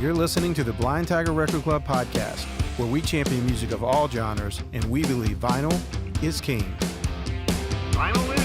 You're listening to the Blind Tiger Record Club podcast, where we champion music of all genres, and we believe vinyl is king. Vinyl is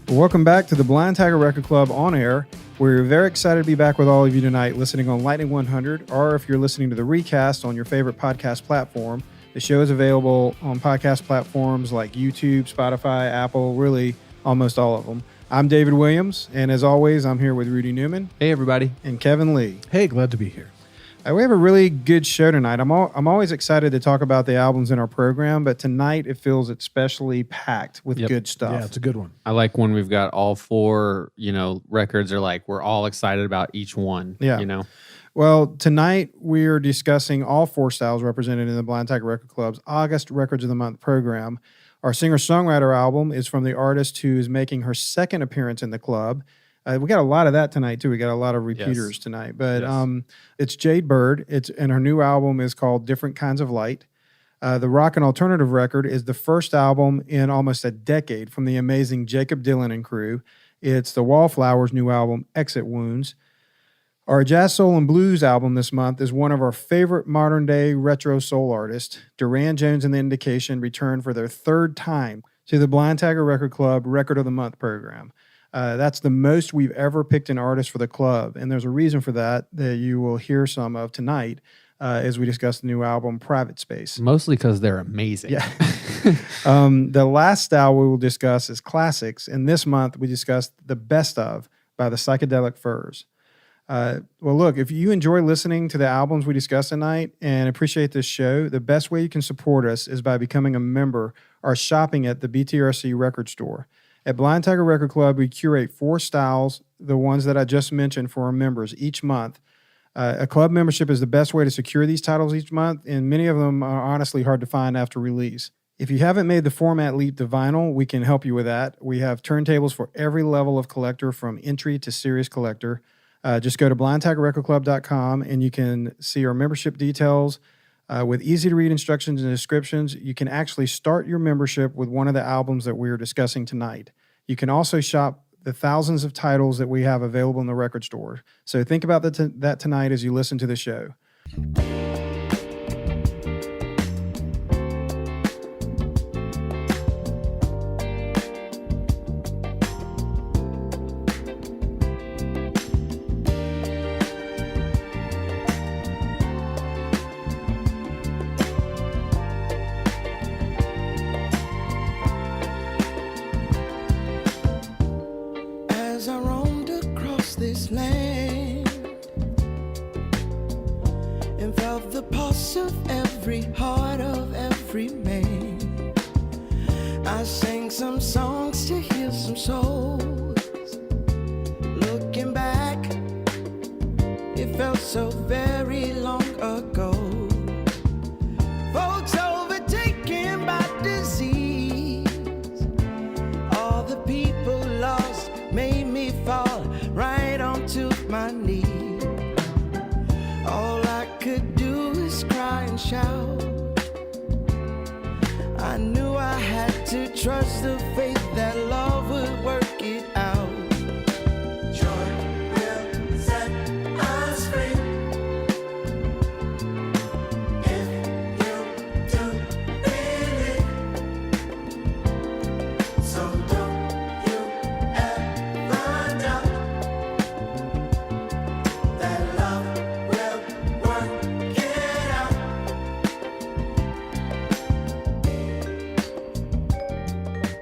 king. Welcome back to the Blind Tiger Record Club on air. We're very excited to be back with all of you tonight listening on Lightning 100, or if you're listening to the recast on your favorite podcast platform. The show is available on podcast platforms like YouTube, Spotify, Apple, really almost all of them. I'm David Williams, and as always, I'm here with Rudy Newman. Hey, everybody. And Kevin Lee. Hey, glad to be here. We have a really good show tonight. I'm always excited to talk about the albums in our program, but tonight it feels especially packed with good stuff. Yeah, it's a good one. I like when we've got all four, records are like, we're all excited about each one. Yeah. Well, tonight we're discussing all four styles represented in the Blind Tiger Record Club's August Records of the Month program. Our singer-songwriter album is from the artist who is making her second appearance in the club. We got a lot of that tonight, too. We got a lot of repeaters tonight. But it's Jade Bird, and her new album is called Different Kinds of Light. The rock and alternative record is the first album in almost a decade from the amazing Jacob Dylan and crew. It's the Wallflowers' new album, Exit Wounds. Our Jazz, Soul, and Blues album this month is one of our favorite modern-day retro soul artists. Durand, Jones, and The Indication returned for their third time to the Blind Tiger Record Club Record of the Month program. That's the most we've ever picked an artist for the club, and there's a reason for that you will hear some of tonight as we discuss the new album, Private Space. Mostly because they're amazing. Yeah. The last style we will discuss is classics, and this month we discussed The Best Of by the Psychedelic Furs. Well, look, if you enjoy listening to the albums we discuss tonight and appreciate this show, the best way you can support us is by becoming a member or shopping at the B.T.R.C. record store. At Blind Tiger Record Club, we curate four styles, the ones that I just mentioned, for our members each month. A club membership is the best way to secure these titles each month, and many of them are honestly hard to find after release. If you haven't made the format leap to vinyl, we can help you with that. We have turntables for every level of collector, from entry to serious collector. Just go to blindtigerrecordclub.com, and you can see our membership details. With easy-to-read instructions and descriptions, you can actually start your membership with one of the albums that we are discussing tonight. You can also shop the thousands of titles that we have available in the record store. So think about that tonight as you listen to the show.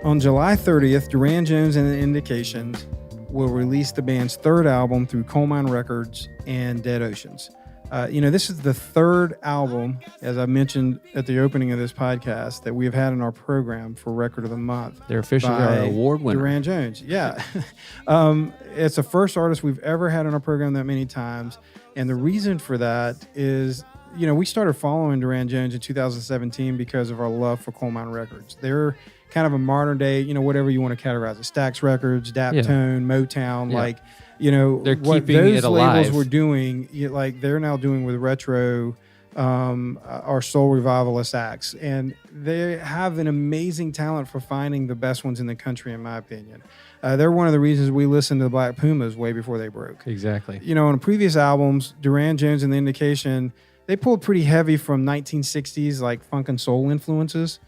On July 30th, Durand, Jones, and The Indications will release the band's third album through Coal Mine Records and Dead Oceans. This is the third album, as I mentioned at the opening of this podcast, that we have had in our program for Record of the Month. They're officially our award winner. Durand Jones, yeah. It's the first artist we've ever had on our program that many times, and the reason for that is, we started following Durand Jones in 2017 because of our love for Coal Mine Records. They're kind of a modern day, whatever you want to categorize it, Stax Records, Daptone, Motown, Yeah. they're keeping those it alive. labels were doing, they're now doing with retro, our soul revivalist acts, and they have an amazing talent for finding the best ones in the country, in my opinion. They're one of the reasons we listened to the Black Pumas way before they broke. Exactly. On previous albums, Durand, Jones, and The Indication, they pulled pretty heavy from 1960s like funk and soul influences.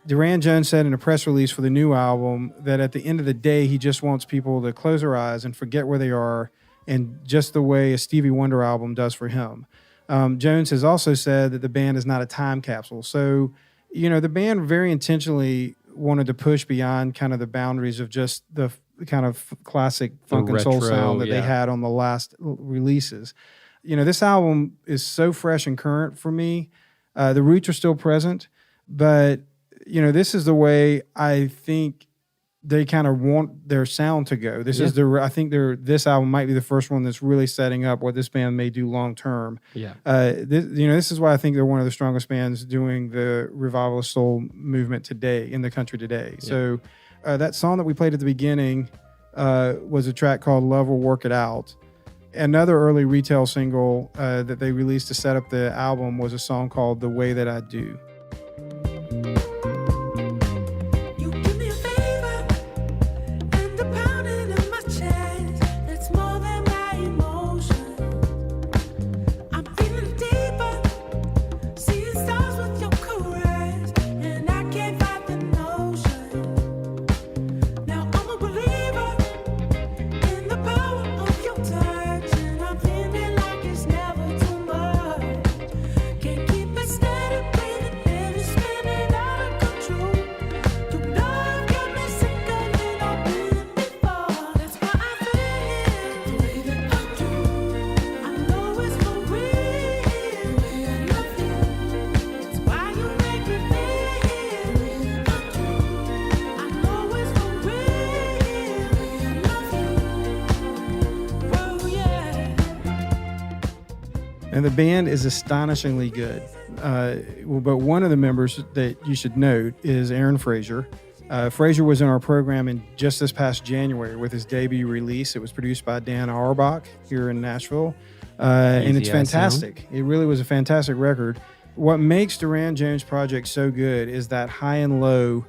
Durand Jones said in a press release for the new album that at the end of the day, he just wants people to close their eyes and forget where they are, and just the way a Stevie Wonder album does for him. Jones has also said that the band is not a time capsule. So, the band very intentionally wanted to push beyond kind of the boundaries of just the kind of classic funk and soul sound that they had on the last releases. This album is so fresh and current for me. The roots are still present, but, this is the way I think they kind of want their sound to go. This is I think this album might be the first one that's really setting up what this band may do long term. Yeah. This is why I think they're one of the strongest bands doing the revivalist soul movement today in the country today. Yeah. So that song that we played at the beginning was a track called Love Will Work It Out. Another early retail single that they released to set up the album was a song called The Way That I Do. And the band is astonishingly good. But one of the members that you should note is Aaron Frazier. Frazier was in our program in just this past January with his debut release. It was produced by Dan Auerbach here in Nashville. And it's fantastic. It really was a fantastic record. What makes Durand Jones' project so good is that high and low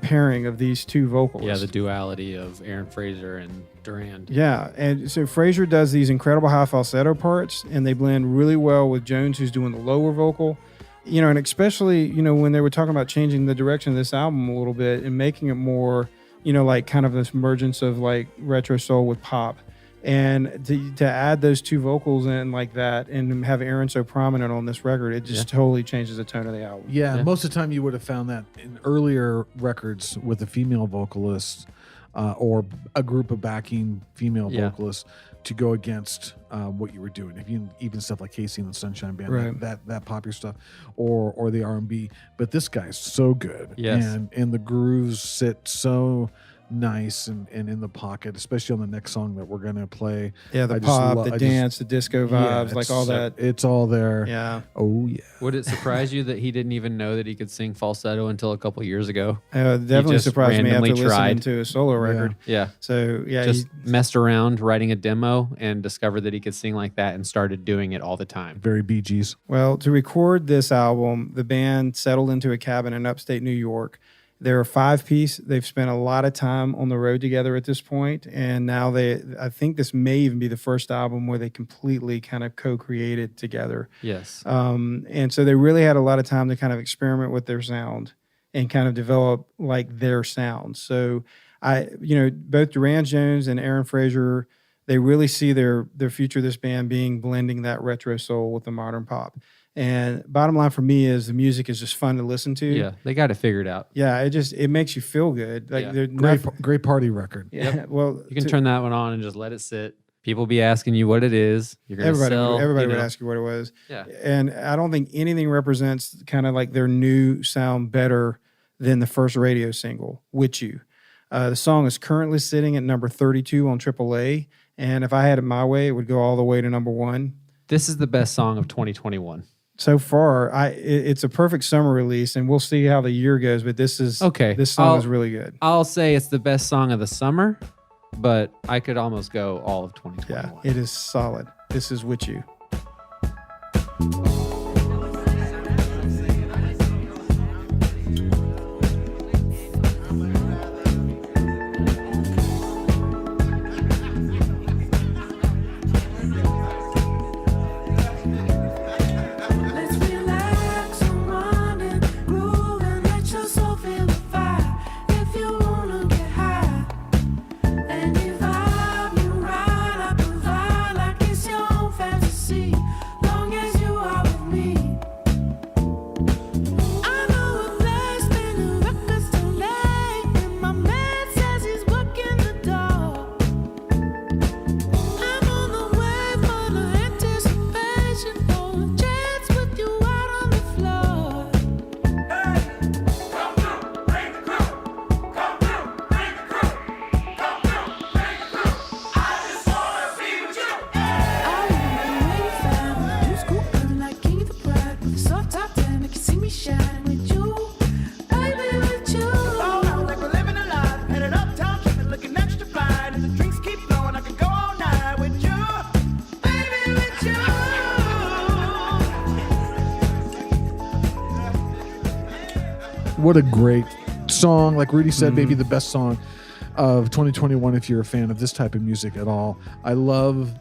pairing of these two vocalists. Yeah, the duality of Aaron Frazier and Durand. Yeah, and so Frazier does these incredible high falsetto parts, and they blend really well with Jones, who's doing the lower vocal. And especially, when they were talking about changing the direction of this album a little bit and making it more, like kind of this emergence of like retro soul with pop. And to add those two vocals in like that and have Aaron so prominent on this record, it just totally changes the tone of the album. Yeah, most of the time you would have found that in earlier records with a female vocalist or a group of backing female vocalists to go against what you were doing. If you even stuff like Casey and the Sunshine Band, right. that popular stuff, or the R&B. But this guy's so good, and the grooves sit so nice and in the pocket, especially on the next song that we're going to play. Yeah, the pop, the dance, the disco vibes, like all that. It's all there. Yeah. Oh, yeah. Would it surprise you that he didn't even know that he could sing falsetto until a couple years ago? Definitely surprised me after listening to a solo record. Yeah. So, just messed around writing a demo and discovered that he could sing like that and started doing it all the time. Very Bee Gees. Well, to record this album, the band settled into a cabin in upstate New York. They're a 5-piece. They've spent a lot of time on the road together at this point, and now I think this may even be the first album where they completely kind of co-created together. Yes. And so they really had a lot of time to kind of experiment with their sound and kind of develop like their sound. So both Durand Jones and Aaron Frazier, they really see their future of this band being blending that retro soul with the modern pop. And bottom line for me is the music is just fun to listen to. Yeah, they got it figured out. Yeah, it makes you feel good. Like great party record. Yeah, well, you can turn that one on and just let it sit. People be asking you what it is. You're gonna everybody would ask you what it was. Yeah, and I don't think anything represents kind of like their new sound better than the first radio single, "With You." The song is currently sitting at number 32 on AAA, and if I had it my way, it would go all the way to number 1. This is the best song of 2021. So far, it's a perfect summer release, and we'll see how the year goes. But this song is really good. I'll say it's the best song of the summer, but I could almost go all of 2021. Yeah, it is solid. This is With You. What a great song. Like Rudy said, maybe the best song of 2021 if you're a fan of this type of music at all. I love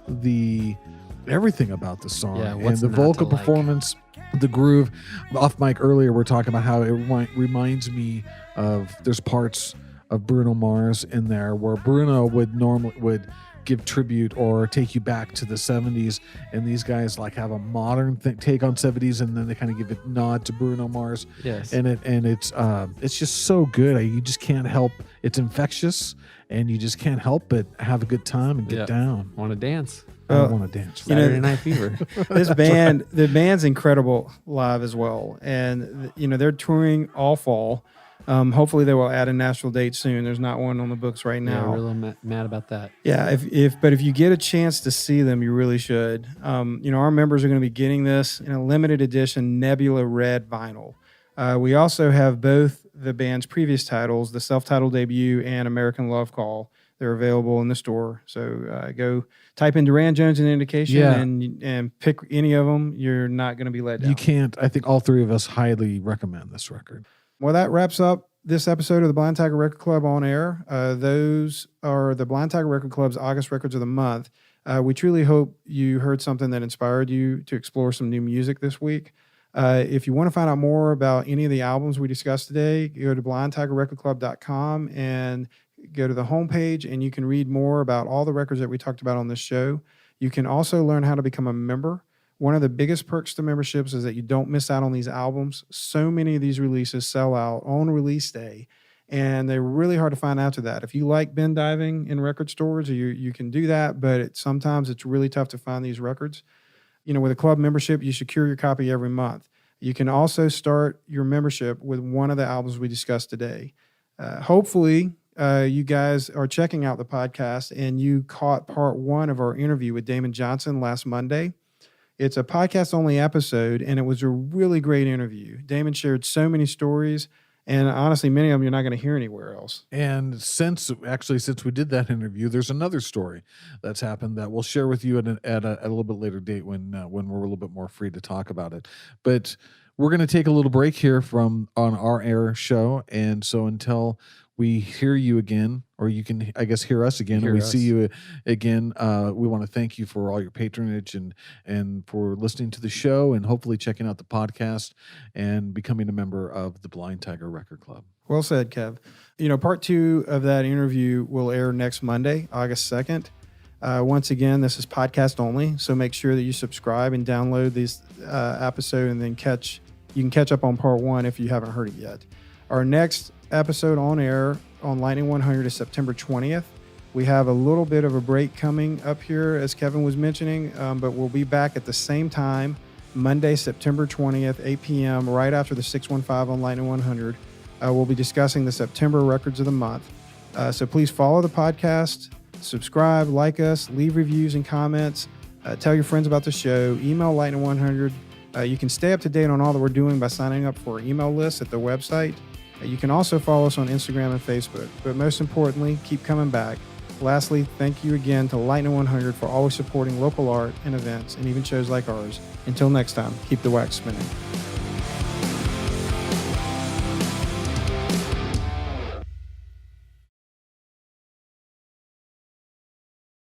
everything about the song, and the vocal performance, the groove. Off mic earlier, we're talking about how it reminds me of, there's parts of Bruno Mars in there where Bruno would give tribute or take you back to the 70s, and these guys like have a modern take on 70s, and then they kind of give a nod to Bruno Mars. Yes. And it's just so good. You just can't help. It's infectious, and you just can't help but have a good time and get down. Want to dance. I want to dance. Saturday Night Fever. The band's incredible live as well, and they're touring all fall. Hopefully they will add a Nashville date soon. There's not one on the books right now. Yeah, we're a little mad about that. Yeah, but if you get a chance to see them, you really should. Our members are going to be getting this in a limited edition Nebula Red vinyl. We also have both the band's previous titles, the self-titled debut and American Love Call. They're available in the store. So go type in Durand, Jones, and Indication and pick any of them. You're not going to be let down. You can't. I think all three of us highly recommend this record. Well, that wraps up this episode of the Blind Tiger Record Club on air. Those are the Blind Tiger Record Club's August Records of the Month. We truly hope you heard something that inspired you to explore some new music this week. If you want to find out more about any of the albums we discussed today, go to blindtigerrecordclub.com and go to the homepage, and you can read more about all the records that we talked about on this show. You can also learn how to become a member. One of the biggest perks to memberships is that you don't miss out on these albums. So many of these releases sell out on release day, and they're really hard to find after that. If you like bin diving in record stores, you can do that, but sometimes it's really tough to find these records. With a club membership, you secure your copy every month. You can also start your membership with one of the albums we discussed today. Hopefully, you guys are checking out the podcast and you caught part 1 of our interview with Damon Johnson last Monday. It's a podcast-only episode, and it was a really great interview. Damon shared so many stories, and honestly, many of them you're not going to hear anywhere else. And since we did that interview, there's another story that's happened that we'll share with you at a little bit later date when we're a little bit more free to talk about it. But we're going to take a little break here on our air show, and so until we hear you again, or you can, I guess, hear us again, and we see you again. We want to thank you for all your patronage and for listening to the show, and hopefully checking out the podcast and becoming a member of the Blind Tiger Record Club. Well said, Kev. Part 2 of that interview will air next Monday, August 2nd. Once again, this is podcast only, so make sure that you subscribe and download this episode, and then you can catch up on part 1 if you haven't heard it yet. Our next episode on air on Lightning 100 is September 20th. We have a little bit of a break coming up here, as Kevin was mentioning, but we'll be back at the same time, Monday, September 20th, 8 p.m., right after the 615 on Lightning 100. We'll be discussing the September records of the month. So please follow the podcast, subscribe, like us, leave reviews and comments, tell your friends about the show, email Lightning 100 You can stay up to date on all that we're doing by signing up for our email list at the website. You can also follow us on Instagram and Facebook. But most importantly, keep coming back. Lastly, thank you again to Lightning 100 for always supporting local art and events and even shows like ours. Until next time, keep the wax spinning.